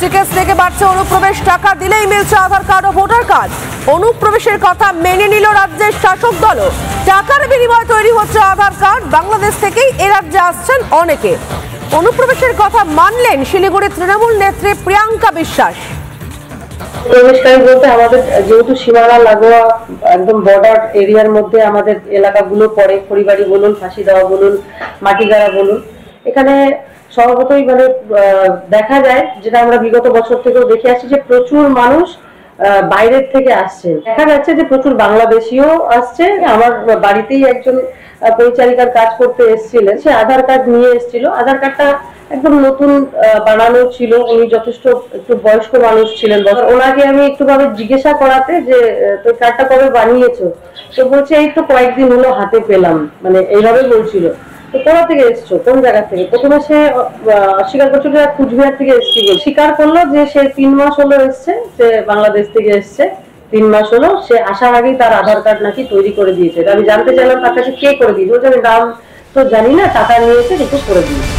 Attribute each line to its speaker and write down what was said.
Speaker 1: Ticket থেকে বাড়ছে অনুপ্রবেশ, টাকা দিলেই মিলছে আধার কার্ড ও ভোটার কার্ড। অনুপ্রবেশের কথা মেনে নিল রাজ্যের শাসক দলও। টাকার বিনিময়ে তৈরি হচ্ছে আধার কার্ড। বাংলাদেশ থেকেই এ রাজ্যে আসছেন অনেকে। অনুপ্রবেশের কথা মানলেন শিলিগুড়ি তৃণমূল নেত্রী প্রিয়াঙ্কা বিশ্বাস।
Speaker 2: প্রবেশকারী বলতে আমাদের যেহেতু সীমানা লাগোয়া একদম বর্ডার এরিয়ার মধ্যে আমাদের এলাকাগুলো পড়ে, খড়িবাড়ি বলুন, ফাঁসিদেওয়া বলুন, মাটিগাড়া বলুন, এখানে স্বভাবতই মানে দেখা যায়, যেটা আমরা বিগত বছর থেকেও দেখে আসছি, যে প্রচুর মানুষ বাইরের থেকে আসছে। দেখা যাচ্ছে যে প্রচুর বাংলাদেশিও আসছে। আমার বাড়িতেই একজন পরিচারিকার কাজ করতে এসেছিলেন, সে আধার কার্ড নিয়ে এসেছিল। আধার কার্ডটা একদম নতুন বানানো ছিল। উনি যথেষ্ট একটু বয়স্ক মানুষ ছিলেন। ওনাকে আমি একটু ভাবে জিজ্ঞাসা করাতে যে তুই কার্ডটা কবে বানিয়েছো, তো বলছে এই তো কয়েকদিন হলো হাতে পেলাম, মানে এইভাবে বলছিল। তো কোথা থেকে এসছো, কোন জায়গা থেকে? প্রথমে সে অস্বীকার করছিল কুচবিহার থেকে এসছি। স্বীকার করলো যে সে 3 মাস হলো এসছে, সে বাংলাদেশ থেকে এসছে। 3 মাস হলো। সে আসার আগেই তার আধার কার্ড নাকি তৈরি করে দিয়েছে। আমি জানতে চাইলাম তার কাছে কে করে দিয়েছে। বলছে আমি নাম তো জানি না, টাকা নিয়েছে কিন্তু করে দিয়েছে।